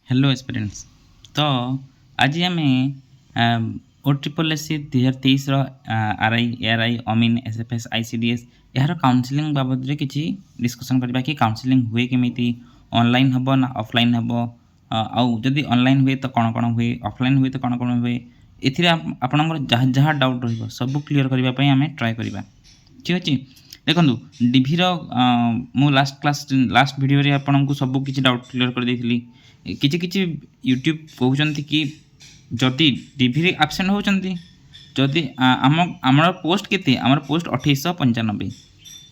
Hello aspirants. तो आज आम O triple S 2023 R I AR I अमीन एस एफ एस आईसीडीएस यार काउनसिलिंग बाबद में किसी डिस्कसन करबा कि काउनसिलिंग हुए केमिति ऑनलाइन हबो ना ऑफलाइन हबो आउ जदि ऑनलाइन हुए तो कौन कौन हुए ऑफलाइन हुए तो कौन कौन हुए एथिरे आपणकर जहाँ जहाँ डाउट रहिबो सब क्लीयर करबा पई आमे ट्राई करबा। ठीक अछि। देखंतु डिभिर मु लास्ट वीडियो रे आपनको सब किछि डाउट क्लियर कर देथिली। किछि किछि यूट्यूब कहउचंती कि जदि डिभि रे एब्सेंट होचंती जदि आमर पोस्ट केते आमर पोस्ट 2895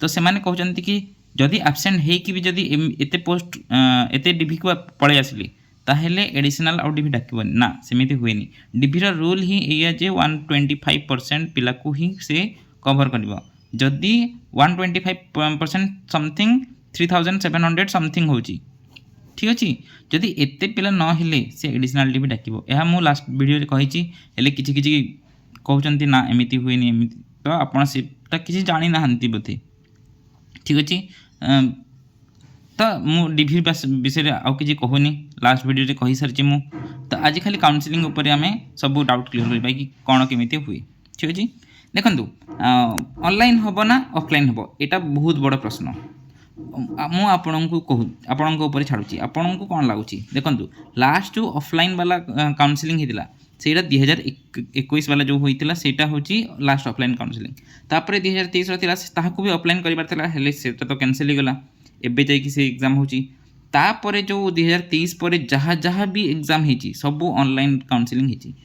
तो सेमाने कहउचंती कि जदि एब्सेंट हे कि भी जदि एते पोस्ट एते डिभि को पळे आसिली ताहेले एडिशनल आउ डिभि डाकिबनी ना सेमिति हुएनी। डिभि रो रूल ही एया जे 125% पिला को ही से कवर करबो जदि 125% समथिंग 3700 समथिंग होची। ठीक अच्छे। जदि एते पिला न हेले से एडिशनल डिभि डाकिबो एहा मु लास्ट वीडियो रे कहिची हेले किछि किछि कहउचंती ना एमिति हुएनी एमिति तो आपण सेटा किछि जानि नाहंती बोथे। ठीक अछि। तो मु डिभि विषय रे आउ किछि कहूनी लास्ट वीडियो रे कहि सारची मु तो आज खाली काउंसलिंग ऊपर आमे सब डाउट क्लियर करबा कि कोन केमिति हुए। ठीक अछि। देखंतु ऑनलाइन हबो ना ऑफलाइन हबो एटा बहुत बड़ प्रश्न मु आपणको कहू आपणको ऊपर छाड़ुची आपणको कौन लगुची। देखंतु लास्ट जो ऑफलाइन वाला काउंसलिंग हेतिला सेटा 2021 वाला जो होइतिला सेटा होची लास्ट ऑफलाइन काउंसलिंग तापरे 2023 रो तिला ताहाकू भी ऑफलाइन करिबार तिला हेले सेटा तो कैंसिल हो गला एबे जाई कि से एग्जाम होची तापरे जो 2023 परे जहाँ जहाँ भी एग्जाम हेची सब ऑनलाइन काउंसलिंग हेची।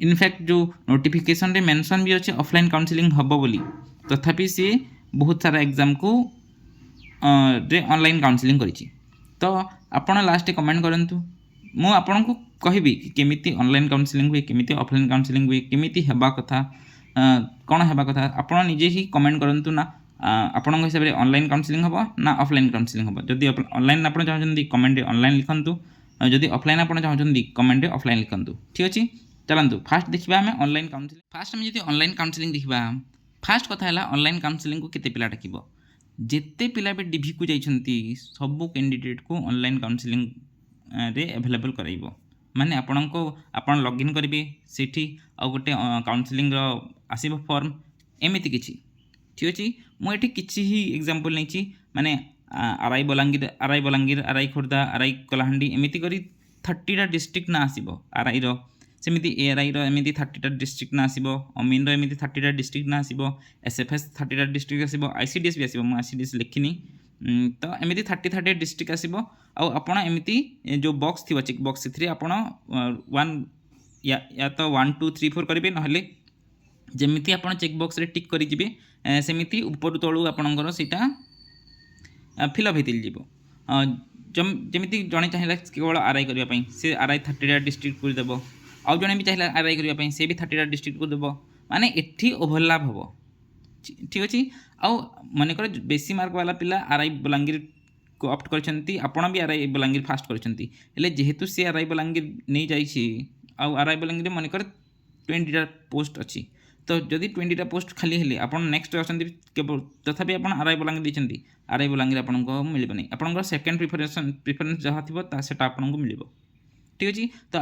इनफैक्ट जो नोटिफिकेशन रे मेंशन भी अछि ऑफलाइन काउंसलिंग हबो बोली तथापि से बहुत सारा एग्जाम को रे ऑनलाइन काउंसलिंग करिछि। तो आपण लास्ट कमेंट करंतु मु आपनको कहबी कि केमिति ऑनलाइन काउंसलिंग हुए केमिति ऑफलाइन काउंसलिंग हुए केमिति हेबा कथा कोन हेबा कथा आपण निजे ही कमेंट करंतु ना आपणक हिसाब रे ऑनलाइन काउंसलिंग हबो ना ऑफलाइन काउंसलिंग हबो। जदि ऑनलाइन आपण चाहछन्ती कमेंट रे ऑनलाइन लिखंतु जदि ऑफलाइन आपण चाहछन्ती कमेंट रे ऑफलाइन लिखंतु। ठीक अछि। चलंतु फास्ट देखिबा हमें ऑनलाइन काउंसलिंग फास्ट हम जदि ऑनलाइन काउंसलिंग देखिबा फास्ट कथा हला ऑनलाइन काउंसलिंग को केते पिला डाकिबो जिते पिला भी डिभि को जाइछन्ती सब कैंडिडेट को ऑनलाइन काउंसलिंग रे अवेलेबल कराइबो माने आपणको आपण लॉगिन करिवे सेठी आ गोटे काउंसलिंग रो आसीबो फॉर्म एमिति किछि। ठीक अछि। मु एठी किछि ही एग्जांपल नैछि माने RI Balangir RI Khordha RI Kalahandi एमिति करी 30 टा डिस्ट्रिक्ट ना आसीबो आरआई रो सेमिति एआरआई रो एमिति 30 टा डिस्ट्रिक्ट ना आसीबो अमीन रो एमिति 30 टा डिस्ट्रिक्ट ना आसीबो एसएफएस 30 टा डिस्ट्रिक्ट आसीबो आईसीडीएस भी आसीबो मु आईसीडीएस लिखिनी तो एमिति 30 डिस्ट्रिक्ट आसीबो आ आपण एमिति जो बॉक्स थिबो चेक बॉक्स थ्री आपण 1 या तो 1 2 3 4 करिवे नहले जेमिति आपण चेक बॉक्स रे टिक करि जिवे सेमिति ऊपर तळु आपणकर सेटा फिल अप हेतिल जीवो जमिति जणे चाहिला केवल आरआई करिया पई से आरआई 30 टा डिस्ट्रिक्ट को देबो आउ जणे भी चाहिला आरआई करिया पई से भी 30 टा डिस्ट्रिक्ट को देबो माने एठी ओवरलैप हबो। ठीक अछि। आउ माने कर बेसी मार्क वाला पिला आरआई बलांगीर को ऑप्ट करछंती आपण भी आरआई बलांगीर फास्ट करछंती हेले जेहेतु से आरआई बलांगीर नै जाईछि आउ आरआई बलांगीर माने कर 20 टा पोस्ट अछि तो जदि 20 टा पोस्ट खाली हेले आपण नेक्स्ट अछंती केवल तथापि आपण आरआई बलांगीर दिछंती आरआई बलांगीर आपनको मिलिबो नै आपनकर सेकंड प्रेफरेंस जहाँ थिबो ता सेटा आपनको मिलिबो। ठीक अछि। तो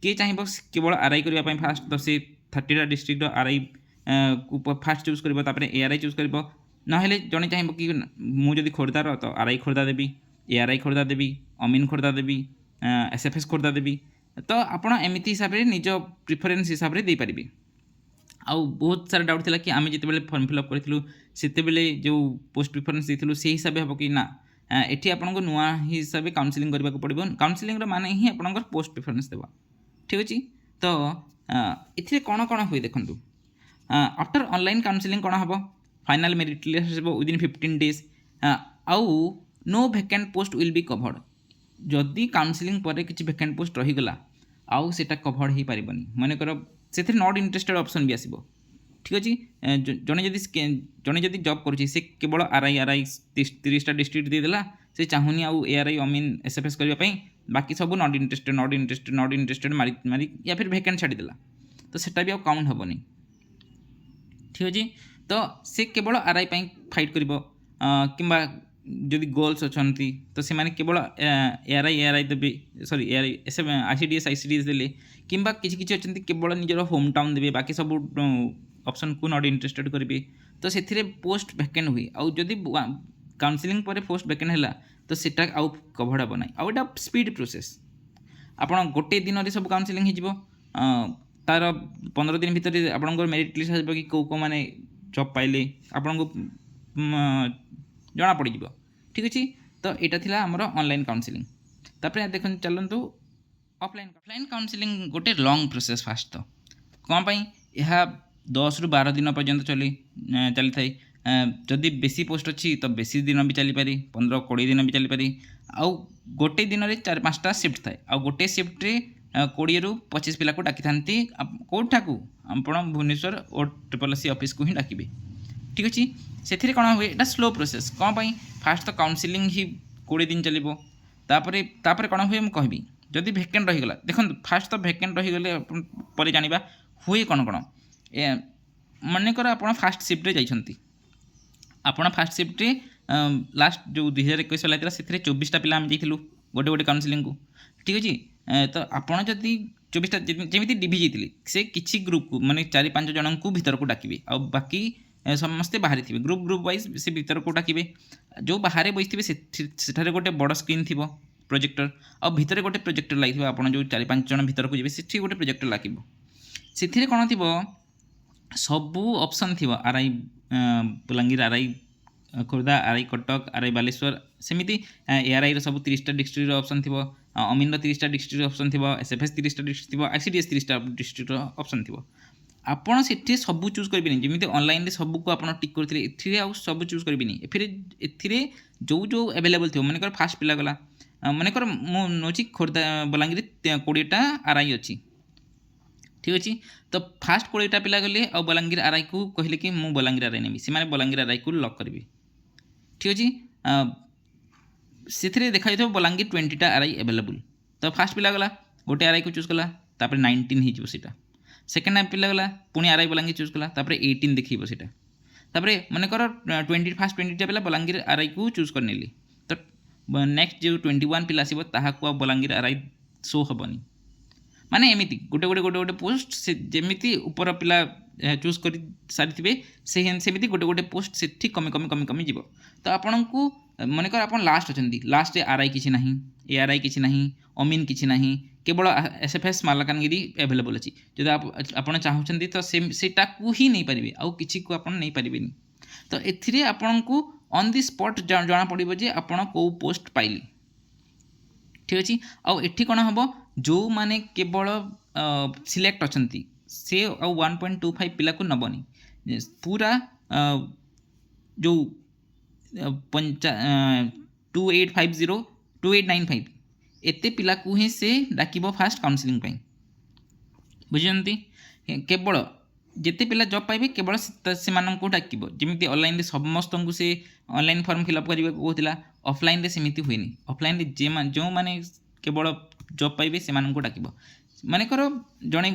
के चाहिबो केवल आरआई करिया पई फास्ट तो से 30 टा डिस्ट्रिक्ट आरआई को फास्ट चूज करबो तापरे एआरआई चूज करबो नहेले जणे चाहिबो कि मु जदि खोर्धार तो आरआई खोर्धा देबी एआरआई खोर्धा देबी अमीन खोर्धा देबी एसएफएस खोर्धा देबी तो आपण एमिति हिसाब रे निज प्रेफरेंस हिसाब रे दे परिबे। आउ बहुत सारा डाउट थिला कि आमे जते बेले फॉर्म फिल अप करथिलु सेते बेले जो पोस्ट प्रेफरेंस देथिलु सेही हिसाब हबो कि ना एठी आपनको नुआ हिसाब काउंसलिंग करबा को पड़िबो काउंसलिंग रो माने ही आपनकर पोस्ट प्रेफरेंस देबा। ठीक अछि। तो एथिरे कोन कोन होई देखंतु आफ्टर ऑनलाइन काउंसलिंग कोन हबो फाइनल मेरिट लिस्ट हबो विदिन 15 डेज आउ no vacant post will be covered जदि काउंसलिंग परे किछि वैकेंट पोस्ट रही गला आउ सेटा कवर्ड ही पारिबनी माने कर से नॉट इंटरेस्टेड ऑप्शन भी आसीबो। ठीक अछि। जणे जदि जॉब करूछि से केवल आरआई 30 टा डिस्ट्रिक्ट दे देला से चाहुनी आउ एआरआई अमीन एसएफएस करिया पई बाकी सब नॉट इंटरेस्टेड मारी या फिर वैकेंट छाडी देला तो सेटा भी काउंट हबो नै। ठीक अछि। तो से केवल आरआई पई फाइट करिवो किंबा जदि गोल्स अछंती तो से माने केवल एआरआई देबे, सॉरी एआरआई एस आईसीडीएस देले किंबा किछि किछि अछंती केवल निजर होम टाउन देबे, बाकी सब ऑप्शन को नॉट इंटरेस्टेड करिवे तो सेथिरे पोस्ट वैकेंट हुई। आउ जदि काउंसलिंग पर पोस्ट वैकेंट हैला तो सेटा आउ कभर हेबो नै। आउ एटा स्पीड प्रोसेस, आपण गोटे दिन रे सब काउंसलिंग हे जिवो, तार 15 दिन भितर आपन मेरिट लिस्ट आबो कि को माने जॉब पाइले आपन को जना पड़ जिवो। ठीक अछि, तो एटा थिला हमर ऑनलाइन काउंसलिंग। तापर देखन चलंतु ऑफलाइन काउंसलिंग गोटे लॉन्ग प्रोसेस। फास्ट तो कौन पाई यह 10 ରୁ 12 दिन पर्यंत चली थाए। जदि बेसी पोस्ट अच्छी तो बेसी दिन भी चली पारी, 15-20 दिन भी चली पारी। आउ गोटे दिन में 4-5टा शिफ्ट थाए, आउ गोटे शिफ्ट 20 ରୁ 25 पिला को डाकी थांती कोठा को आपण भुवनेश्वर OSSC ऑफिस को ही डाकिबे। ठीक अच्छे, से कौन हुए एटा स्लो प्रोसेस कौन पाई फास्ट तो काउंसलिंग ही 20 दिन चलो। तापर कौन हुए मुझे कहबी जदि भैकेंट रहीगला, देखो फास्ट तो भैकेंट रहीगले पर जाना हुए कौन कौन। मनकर आप फास्ट सिफ्ट जाइछंती, आपण फास्ट सिफ्ट लास्ट जो 2021 चलता से 24टा पिला आम जाइलु गोटे गोटे काउंसलिंग को। ठीक अच्छे, तो आपड़ जदि 24टा जमी डिभि जाइए से किसी ग्रुप को माने 4-5 जन को भीतर को डाकिबे, आ बाकी समस्ते बाहर थे ग्रुप वाइज से भीतर को डाकिबे। जो बाहर बसि से गोटे बड़ स्क्रीन थी प्रोजेक्टर, आ भितर गोटे प्रोजेक्टर लगे आप जो 4-5 जन भीतर को जी से गोटे प्रोजेक्टर लगे। से कौन थी सबू ऑप्शन थी, RI Balangir, RI Khordha, RI Cuttack, RI Baleshwar, सेमती एआरआई सब 30टा डिस्ट्रिक्ट ऑप्शन थी, अमीन 30टा डिस्ट्रिक्ट ऑप्शन थी, एसएफएस 30टा डिस्ट्रिक्ट थी, आईसीडीएस 30टा डिस्ट्रिक्ट ऑप्शन थी। आपड़ से सब चूज करेंगे जमी ऑनलाइन सबू को आप टिक करते ए सब चूज करेंगे। जो जो एवेलेबल थी मनकर फास्ट पिला गला, मनकर मुझे खोर्धा बलांगीर 20टा आरआई अच्छी। ठीक अच्छे, तो फास्ट 20टा पिला गले आ बलांगीर आरआई को कहले कि मु बलांगीर आरआई नेबी, से बलांगीर आरआई को लक करेंगे। ठीक अच्छे, से देखा जाए बलांगीर 20टा आरआई एवेलेबल, तो फास्ट पिला गला गोटे आरआई को चूज कला, तापर 19 होटा। सेकेंड पिला गला पुणी आरआई बलांगीर चूज कला, तापर 18 देखो से मनकर 20टा पिला बलांगीर आरआई को चूज कर नेली, तो नेक्स्ट जो 21 पिला आसो ताकू बलांगीर आरआई शो हेनी। माने एमती गोटे गोटे गोटे गोटे पोस्ट से जमी ऊपर पिला चूज कर सारी सेमती गोटे गोटे पोस्ट से कमी कमी कमी कमी जीव। तो आपण को मनकर आप लास्ट अच्छा, लास्ट आरआई किसी ना, एआरआई किसी ना, अमीन किसी ना, केवल एसएफएस मालकानगिरी एवेलेबल अच्छी। जो आप चाहते तो सेटा को ही नहीं पारे, आउ किसी को आप नहीं पारे। तो ए आपण को ऑन दी स्पॉट जना पड़ो जे आप कौ पोस्ट पाइली। ठीक अच्छे, आउ एठी कौन हम जो माने केवल सिलेक्ट अच्छा से 1.25 पिला को नबनी, पूरा जो 2850 2895 एते पिला को ही से डाकिबो फास्ट काउंसलिंग पाई। बुझियंती, केवल जिते पिला जॉब पाइबे केवल से माननको डाकिबो। जमिति ऑनलाइन रे समस्त को से ऑनलाइन फॉर्म फिलअप करबे कहतिला, ऑफलाइन रे सेमिति हुइनी। ऑफलाइन रे जो माने केवल जॉब पाइबे से माननको डाकिबो। माने करो जणे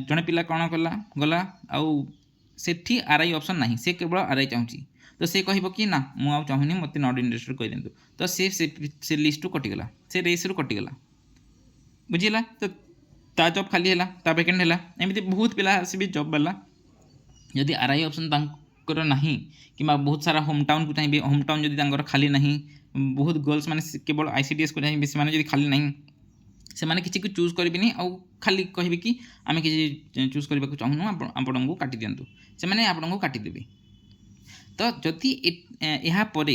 जणे पिला कौन कला गला आउ सेठी आरआई ऑप्शन नाही, से केवल आरआई चाहूची, तो से कहबो कि ना मु आ चाहूनी मते नॉट इंटरेस्टेड कहि देंतु, तो से लिस्ट रू कटिगला, से रेस रू कटिगला। बुझिला, तो ता जॉब खाली हैला, ता वैकेंट हैला, एमिति बहुत पिला आसीबे जॉब वाला। जदि आरआई ऑप्शन तांकर नाही किंबा बहुत सारा होम टाउन को चाहिए, होम टाउन जदि तांकर खाली नाही, बहुत गर्ल्स माने केवल आईसीडीएस को चाहिए, से माने जदि खाली नाही से माने किसी को चूज करें आउ खाली कहे कि आम किसी चूज करने को चाहूँ आपण को काटी दिंतु, से मैंने आपण को काटिदेवे। तो जदि यहाँ पर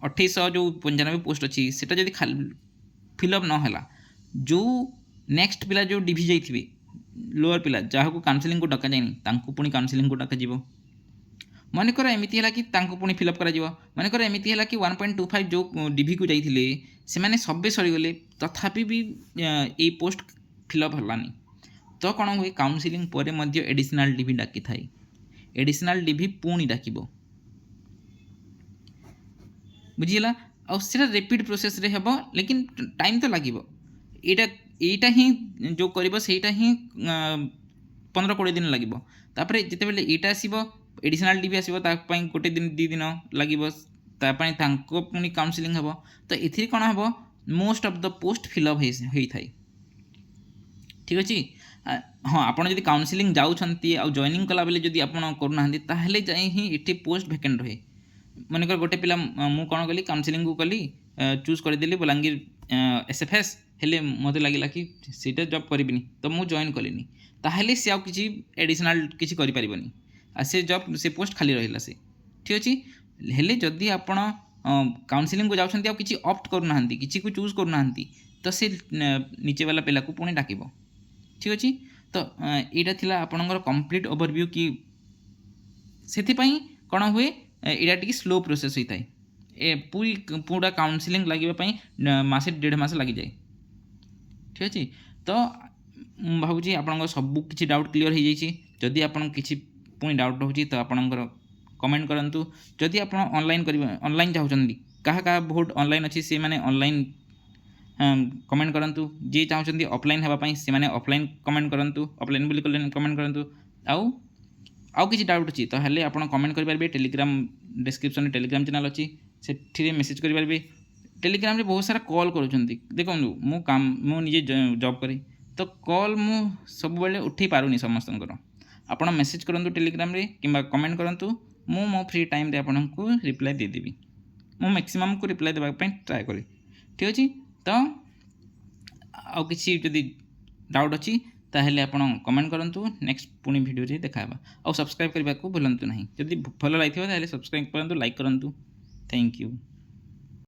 2800 जो 95 पोस्ट अच्छी सेटा जदि फिलअप नहला, जो नेक्स्ट पिला जो डिभि जाइए लोअर पिला जहाँ को काउंसलिंग को डका जाए पुणी काउंसलिंग को डक मनकर एमती है कि पुणी फिलअप कर मनकर एमती है कि 1.25 जो डिभि को जाइए से मैंने सबे सरीगले, तथापि भी ये पोस्ट फिलअप हलानी। तो कौन हुए काउंसलिंग पर एडिशनल डिभि डाकी थाए, एडिशनल डिभि पुणी डाकिबो। बुझीला, आउ सेटा रैपिड प्रोसेस रे हेबो, लेकिन टाइम तो लागिबो। एटा ही जो करिबो सेटा ही 15-20 दिन लागिबो। तापरे जिते बेले एटा आसीबो एडिशनाल डी भी आसो गोटे दिन 2 दिन लगे पुणी काउनसिलिंग हम तो ये कौन हम most of the post fill up होता है ठीक अच्छे हाँ आपड़ जब काउनसिलिंग जाऊँगी आ जॉइनिंग कला बेले जब आप करना ताहले जाए ही ये पोस्ट भैकेंट रहे मनकर गोटे पिला मु कौन कली काउनसिलिंग को कली चूज करदेली बलांगीर एसएफएस हेले मत लगे कि सीटा जॉब करी तो मुझे जॉइन कलिनी ताहले सी आउ किसी एडिशनल किसी करें से जॉब से पोस्ट खाली रहा से ठीक अच्छे हेले जदि आपण काउनसिलिंग को जाऊँच किसी ऑप्ट करना किसी को चूज करना तो से नीचे वाला पिला को पुणी डाक ठीक अच्छे तो यहाँ थी आपणकर कंप्लीट ओवरव्यू कि से कौन हुए यहाँ टी स्लो प्रोसेस होता है ए पूरा काउनसिलिंग लगे मसे 1.5 मास लग जाए ठीक अच्छे तो भावी आप सब किसी डाउट क्लीयर हो जाए जदि आप किसी पुणी डाउट रोचे तो आपणकर कमेंट करूँ जदि आप ऑनलाइन करेंगे ऑनलाइन चाहते क्या बहुत ऑनलाइन अच्छी से मैंने ऑनलाइन कमेंट करूँ जी चाहते ऑफलाइन हाँपाई से मैंने ऑफलाइन कमेंट करूँ ऑफलाइन बोली कमेंट करूँ आउ किसी डाउट अच्छी तो हेल्ले आप कमेंट करेंगे टेलीग्राम डिस्क्रिप्शन टेलीग्राम चैनल अच्छी से मेसेज करेंगे टेलीग्राम रे बहुत सारा कॉल करुँच देखो मुझे जॉब करे तो कॉल मु सब बेले उठे पारुनी समस्त आप मेसेज करूँ टेलीग्राम रे कि कमेंट करूँ मु मो फ्री टाइम रे आपन को रिप्लाई देदेवी मु मैक्सिमम को रिप्लाई देवाई ट्राए करी ठीक अच्छे तो आउ किसी जदि डाउट अच्छी ताहले आपण कमेंट करूँ नेक्स्ट पुणी वीडियो रे देखा आ सब्सक्राइब करने को भूलु ना जदि भल लगी सब्सक्राइब करूँ लाइक करूँ थैंक यू।